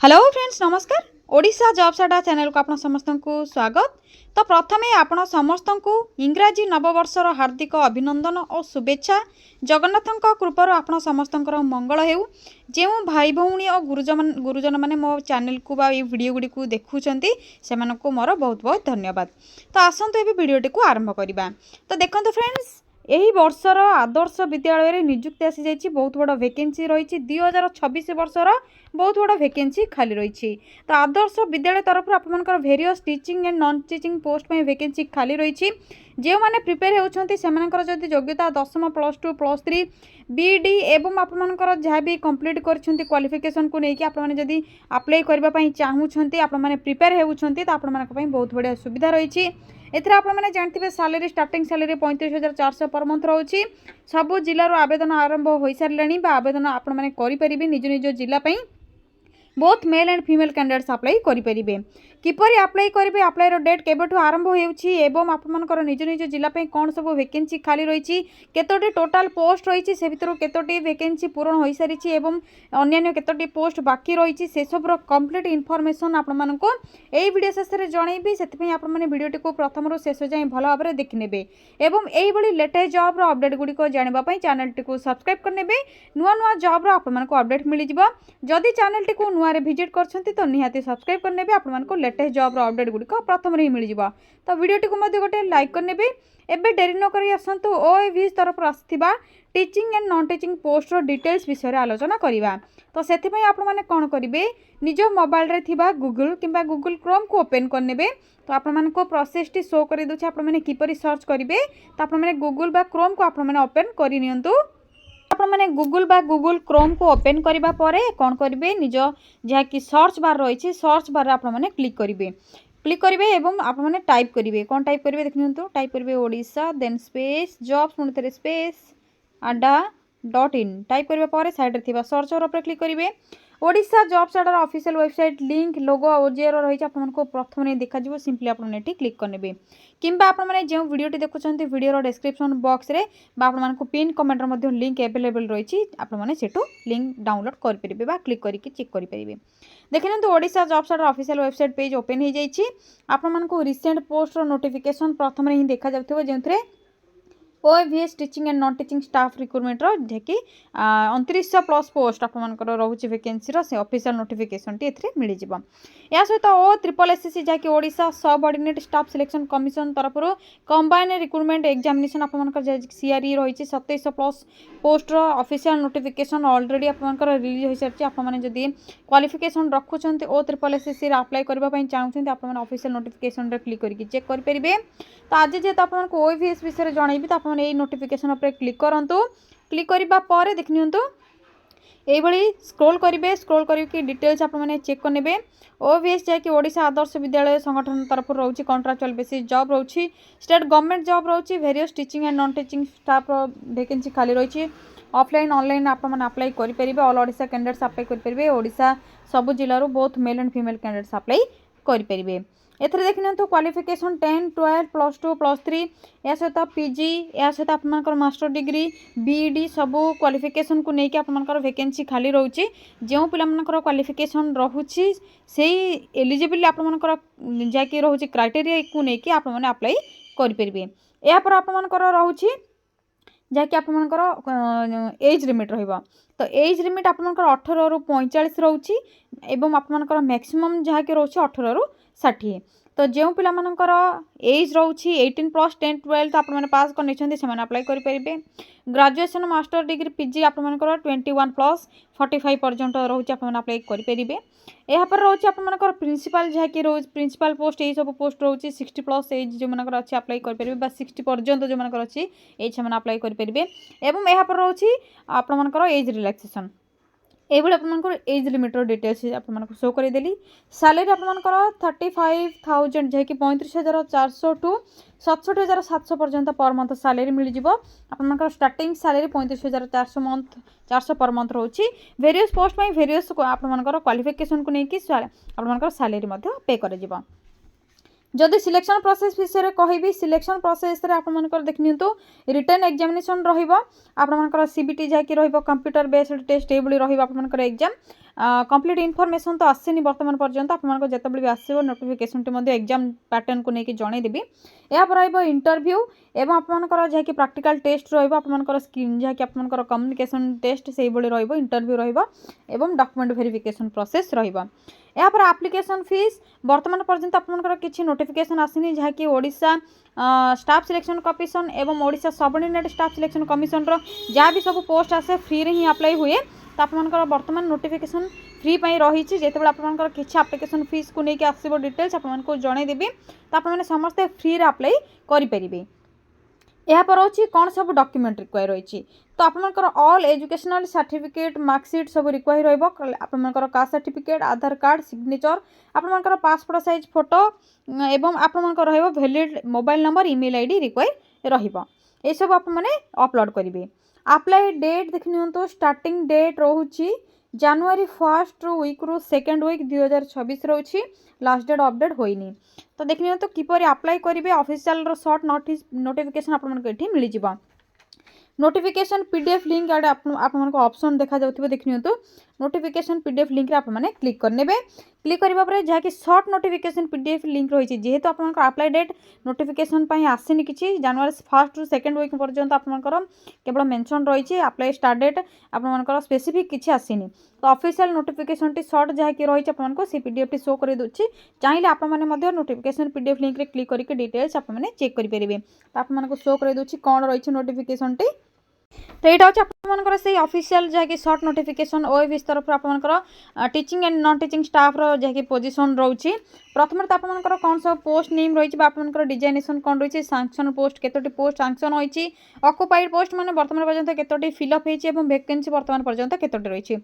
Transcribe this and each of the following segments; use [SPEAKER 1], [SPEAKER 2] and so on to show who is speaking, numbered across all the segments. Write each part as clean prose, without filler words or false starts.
[SPEAKER 1] Hello friends नमस्कार। Odisha jobs अड्डा channel को आप समस्त को स्वागत। तो प्रथमे आपण समस्त को इंग्राजी नववर्षर हार्दिक अभिनंदन और शुभेच्छा। जगन्नाथ कृपार आपण समस्त मंगल हेउ। जो भाई भौणी और गुरुजन मैंने मो चैनल को बा वीडियो गुड़ी को देखुं से मोर बहुत बहुत धन्यवाद। तो आसतु ए वीडियोटी को आरंभ करवा। तो देखो फ्रेंड्स यही वर्षर आदर्श विद्यालय रे नियुक्ति आसी जाइए। बहुत बड़ा वैकेंसी रही 2026 वर्षर बहुत बड़ा वैकेंसी खाली रही। तो आदर्श विद्यालय तरफ आप various teaching and non teaching post में वैकेंसी खाली रही। जो मैंने प्रिपेयर होती जदि योग्यता 10वीं +2 +3 बीडी एवं आपर जहाँ भी कंप्लीट कर क्वालिफिकेशन को लेकिन आपड़ी अप्लाई करने चाहूँगी आपने प्रिपेयर होती तो आप बहुत बढ़िया सुविधा रही। एथि आपने जानते salary starting salary 35,400 per month रोचे। सबू जिलूर आवेदन आरंभ हो सारे आवेदन आपने करेंगे निज निज जिलापाई। Both male and female candidates apply करेंगे। किपरि अप्लाई करेंगे अप्लाई डेट केबेठु आरंभ होउछि आपर निज निज जिला कौन सब वैकेंसी खाली रही केतोटी टोटाल पोस्ट रही से भितर केतोटी वैकेंसी पूरण हो सारी अन्य केतोटी पोस्ट बाकी रही से सब कंप्लीट इनफॉरमेशन आपको यही वीडियो शेष में जनइबी। से आपने वीडियोटी को प्रथम शेष जाए भल भाव देखने एवं यही लेटेस्ट जॉब अपडेट गुड़िक जानापी चैनल टी सब्सक्राइब करने नुआ नुआ जॉब आपको अपडेट मिल जदि चैनल टी नुआ विजिट कर निहाती सब्सक्राइब करने आपको लेटेस्ट जॉब अपडेट गुड़िक प्रथम ही मिल जाव। तो वीडियोटी को गोटे लाइक करने एबे डेरी नक आसतु ओएवीएस तरफ आसथिबा teaching and non teaching post details विषय आलोचना करवा। तो से आपने कौन करेंगे निज मोबाइल रे थिबा गूगल किंबा गूगल क्रोम को ओपन करने। तो आपको प्रोसेस टी शो कर दूसरे आपने किपरि सर्च करेंगे। तो आपने गूगल बा क्रोम को आपने ओपन करनियंतु। आपने गूगल बा गूगल क्रोम को ओपन करबा परे कौन करेंगे निज जहाँ कि सर्च बार रही सर्च बार आपने क्लिक करेंगे। क्लिक करेंगे एवं आपने टाइप करेंगे कौन टाइप करेंगे देखिए टाइप करेंगे ओडिशा देन स्पेस जॉब्स पुणी स्पेस adda.in टाइप करबा परे साइड रे थिबा सर्च पर क्लिक करेंगे। ओडिशा जॉब्स अड्डार ऑफिशियल वेबसाइट लिंक लोगो ओजेर रही आपको प्रथम नहीं देखा सिंपली आपने क्लिक करने किंबा आपने जो वीडियोटी देखुं वीडियो डिस्क्रिप्शन बॉक्स रे आपको पिन कमेंट लिंक अवेलेबल रही आपने सेठू लिंक डाउनलोड करेंगे क्लिक करके चेक करेंगे। देखिए ओडिशा जॉब्स अड्डार ऑफिशियल वेबसाइट पेज ओपन हो जाइए। आपको रिसेंट पोस्ट नोटिफिकेशन प्रथम ही देखा जाउथबो जो ओएवीएस teaching and non teaching staff recruitment जहाँकि 2900+ पोस्ट आपर रोचे वैकेंसी से ऑफिशियल नोटिफिकेशन टी मिल जाव। या सहित OSSC जहाँकि Odisha subordinate staff selection commission तरफ कंबाइन रिक्रुटमेंट एग्जामिनेशन आपर सीआरई रही 2700+ पोस्ट ऑफिशियल नोटिफिकेशन ऑलरेडी आपर रिलीज हो सारी आपने जदि क्वालिफिकेशन रखुंट OSSC अप्लाई करने चाहते आपने ऑफिशियल नोटिफिकेशन क्लिक करके चेक करेंगे। तो आज जेहेतु आपको ओएवीएस विषय जनइबी तो आपने यही नोटिफिकेशन पर क्लिक करूँ। क्लिक करने देखिए यही स्क्रोल करेंगे स्क्रोल करके डिटेल्स आपने चेक करने ओएवीएस जहाँकि ओडिशा आदर्श विद्यालय संगठन तरफ रोचे कॉन्ट्राक्चुअल बेसिस जॉब रोचे स्टेट गवर्नमेंट जॉब रोचे various teaching and non teaching staff vacancy खाली रही ऑफलाइन ऑनलाइन आपने अप्लाई करेंगे। ऑल ओडिशा कैंडिडेट्स अप्लाई करेंगे। ओडिशा सबू जिलूर both male and female candidates apply करेंगे। एथरे देखिए क्वालिफिकेशन 10, 12, +2, +3 या सहित पीजी या सहित आपर मास्टर डिग्री बीईडी सबू क्वालिफिकेशन को लेकिन आपर वैकेंसी खाली रोचे जो पिलाମାନଙ୍କର क्वालिफिकेशन रोचे से एलिजिबल आपर जहाँकि रोचे क्राइटेरिया को लेकिन आपने अप्लाई करेंगे। यापर आपर रोचे जहाँकि आपर एज लिमिट रहिबा। तो एज लिमिट आपर 18 ରୁ 45 रोचे एवं आपर मैक्सिमम जहाँकि रोचे 18 ରୁ 60। तो जो पिलाମାନଙ୍କର एज रोचे 18+, 10, 12 आपने पास कर अप्लाई करेंगे। ग्रेजुएशन मास्टर डिग्री पीजी आपर 21+ 45 पर्यंत रोचे आपने अप्लाई करेंगे। यहाँ पर रोचे आपर प्रिंसिपल जहाँकि रोज प्रिंसिपल पोस्ट यही सब पोस्ट रोचे 60+ एज जो मन अच्छे अप्लाई करेंगे 60 पर्यंत जो मन अच्छी एज से अप्लाई करेंगे। एवं यहाँ पर रोचे आपर एज रिलैक्सेशन ये आपको एज लिमिटर डिटेल्स आपको शो करदेली। सैलरी आपको 35,000 जहाँकि 35,400 टू 67,700 पर्यंत पर मंथ सैलरी मिल जाव। स्टार्टिंग सैलरी 35,400 पर मंथ रोचे वेरियस पोस्ट में वेरियस आपर क्वालिफिकेशन को लेकिन आपर सैलरी पे कर। जदि सिलेक्शन प्रोसेस विषय कहबी सिलेक्शन प्रोसेस रे आपमनकर देखनियंतु रिटन एग्जामिनेशन रहिबो आपमनकर सीबीटी जाकी रहिबो कंप्यूटर बेस्ड टेस्ट ए बली रहिबो आपमनकर एग्जाम कंप्लीट इनफॉरमेशन तो आसीनी वर्तमान पर्यंत आपमनकर जेतेबेले भी आसीबो नोटिफिकेशन टी मध्ये एग्जाम पैटर्न को नेकी जणै देबी या पर रहिबो इंटरव्यू एवं आपमनकर जाकी प्रैक्टिकल टेस्ट रहिबो आपमनकर स्किल जाकी आपमनकर कम्युनिकेशन टेस्ट सेही बली रहिबो इंटरव्यू रहिबो एवं डॉक्यूमेंट वेरिफिकेशन प्रोसेस रहिबो या पर एप्लिकेशन फीस वर्तमान पर्यंत आपमनकर किछि नोटिफिकेशन आसीनी जहाँकि ओडिशा स्टाफ सिलेक्शन कमिशन एवं Odisha subordinate staff selection commission रो जहाँ भी सब पोस्ट आसे फ्री रे ही अप्लाई हुए तो आपमनकर वर्तमान नोटिफिकेशन फ्री पाई रही जेतेबेले आपमनकर किछि एप्लिकेशन फीस को लेके आसीबो डिटेल्स आपमनको जणै देबी तो आपमने समस्त फ्री रे अप्लाई करि परिबे यहाँ पर होची कौन सब डॉक्यूमेंट रिक्वायर रही तो आपमनकर ऑल एजुकेशनल सर्टिफिकेट मार्कशीट सब रिक्वायर रहिबो आपमनकर caste certificate Aadhaar card signature आपमनकर पासपोर्ट साइज फोटो एवं आपमनकर रहिबो valid mobile number email ID require रहिबो ए सब आप माने अपलोड करिवे अप्लाई डेट देखनियंतो स्टार्टिंग डेट रहउची जनवरी 1st वीक रु 2nd वीक 2026 रहउची लास्ट डेट अपडेट होइनी तो देखनियंतो किपरि अप्लाई करिवे ऑफिशियल रो शॉर्ट नोटिफिकेशन आपन के एठी मिलि जिबा नोटिफिकेशन पीडीएफ लिंक आडे आपन को ऑप्शन देखा जाउथिबो देखनियंतो नोटिफिकेशन पीडीएफ लिंक रे आप माने क्लिक करनेबे क्लिक करिबा परे जहा कि शॉर्ट नोटिफिकेशन पीडीएफ लिंक रही जेहेतु आपन को अप्लाई डेट नोटिफिकेशन पई आसीनी किछि जनवरी 1st रु 2nd वीक पर्यंत आपन केवल मेंशन रही अप्लाई स्टार्ट डेट आपन स्पेसिफिक किछि आसीनी तो ऑफिशियल नोटिफिकेशन टी शॉर्ट जहा कि रही आपन को सी पीडीएफ टी शो कर दोछि चाहिए आप माने मध्य नोटिफिकेशन पीडीएफ लिंक रे क्लिक करके डिटेल्स आप माने चेक करि परिबे तो आप मानको शो कर दोछि कोन रही नोटिफिकेशन टी तो यहाँ हूँ आपंकर से ऑफिशियल जहाँकि शॉर्ट नोटिफिकेशन ओएबीएस तरफ आपंकर teaching and non teaching staff रो जहाँकि पोजीशन रोचे प्रथम तो आपंकर कौन सब पोस्ट नेम रही आपंकर डिजाइनेशन कौन रही सैंक्शन पोस्ट केतोटी पोस्ट सैंक्शन होती ऑक्युपाइड पोस्ट माने वर्तमान पर्यंत केतोटी फिलअप होती वैकेंसी वर्तमान पर्यंत केतोटी रही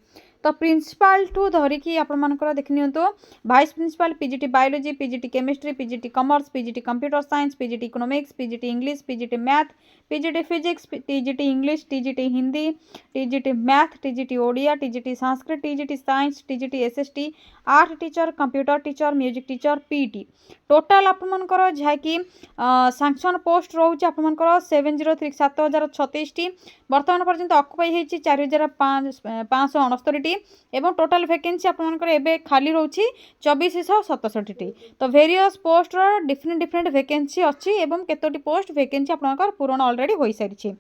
[SPEAKER 1] तो प्रिंसिपाल ठू धरिकी आपंकर देखनियंतु vice principal PGT biology PGT chemistry PGT commerce PGT computer science PGT economics PGT English PGT math PGT physics TGT English TGT Hindi TGT math TGT Odia TGT Sanskrit TGT science TGT SST art teacher computer teacher music teacher PT total आपंकर जहाँकि sanction post रोचे आपंकर 7036 T वर्तमान पर्यंत occupy होती 4569 एवं total vacancy आपंकर एबे खाली रोची 2467 टी तो वेरियस पोस्ट डिफरेंट वैकेंसी अच्छी एवं केतोटी पोस्ट वैकेंसी आपंकर पूरण ऑलरेडी हो सारी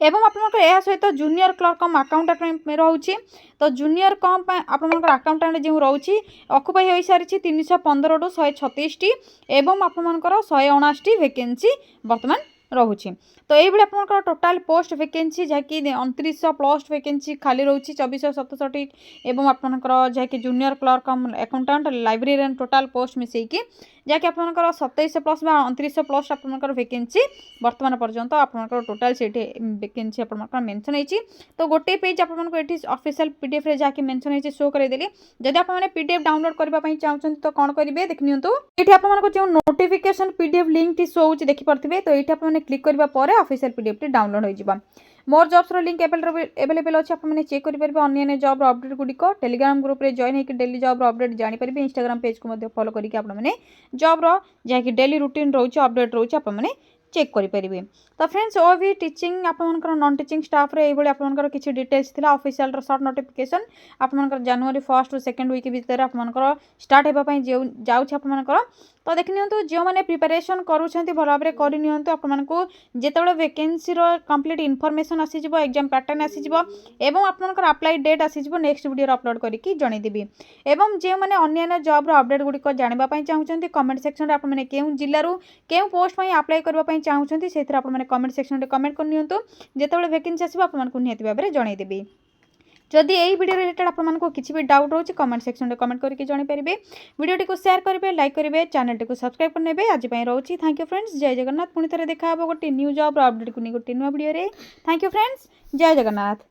[SPEAKER 1] एवं आपंकर यह सहित जूनियर क्लर्क कम अकाउंटेंट रोचे तो जूनियर कम आपंकर अकाउंटेंट जो रोचे ऑक्युपाई हो सारी 315 रु 136 टी एवं आपंकर 179 टी वैकेंसी वर्तमान रोचे तो ये आपंकर टोटाल पोस्ट वैकेंसी जहाँकि 2900 पोस्ट वैकेंसी खाली रोची 2467 एवं आपंकर जहाँकि junior clerk cum accountant librarian total post मिसेकी जहाँकि आपंकर 2700 प्लस 2900 प्लस आपंकर वैकेंसी वर्तमान पर्यंत आपंकर टोटाल से वैकेंसी आपंकर मेंशन होती तो गोटे पेज आपको ये ऑफिशियल पीडीएफ रे जहाँकि मेंशन होती शो करदेली जदि आप पीडीएफ डाउनलोड करने चाहते तो कौन करेंगे देखनियंतु ये आपको जो notification PDF link T show होती देखिपे तो ये आपने क्लिक करने पर ऑफिशियल पीडीएफ टी डाउनलोड हो मोर जॉब्स रो लिंक अवेलेबल अच्छे आपने चेक करेंगे अन्य जॉब अपडेट गुड़िक टेलीग्राम ग्रुप रे जॉइन होकर डेली जॉब अपडेट जानीपारे इंस्टाग्राम पेज को फॉलो करके आपने जॉब रो जहाँकि डेली रूटीन रोचे अपडेट रोचे आपने चेक करेंगे तो फ्रेंड्स ओ भी टीचिंग आपंकर नॉन टीचिंग स्टाफ रे ये आपंकर किसी डिटेल्स थिला ऑफिशियल रो शॉर्ट नोटिफिकेशन आपंकर जनवरी 1st रु 2nd वीक भितर आपंकर स्टार्ट होगापी जाऊँच आपंकर तो देखनियंतु जो मैंने प्रिपरेशन करूछंती भल भाव करनियंतु आपको जितेबाला वैकेंसी कंप्लीट इनफॉरमेशन आसीजिव एग्जाम पैटर्न आसीजिव एवं आपंकर अप्लाई डेट आसीजिव नेक्स्ट वीडियो अपलोड करके जनईदेवी एवं जो मैंने अन्य जॉब रो अपडेट गुड़िक जानापी चाहते कमेंट सेक्शन में आपने केउं जिल्लारू केउं पोस्ट अप्लाई करने चाहते से आपने कमेंट सेक्शन में कमेंट करनियंतु जितेबाला वैकेंसी आसीबो आपमनकु नियति भाबरे जनईदेवी जदि यही वीडियो रिलेटेड आपको किसी भी डाउट रोचे कमेंट सेक्शन में कमेंट करके जणीपारे वीडियो को शेयर करेंगे लाइक करेंगे चैनल को सब्सक्राइब करने आज रोचे थैंक यू फ्रेंड्स जय जगन्नाथ पुणी थे देखा गोटे न्यू जॉब अपडेट को गोटे नुआ वीडियो थैंक यू फ्रेंड्स जय जगन्नाथ।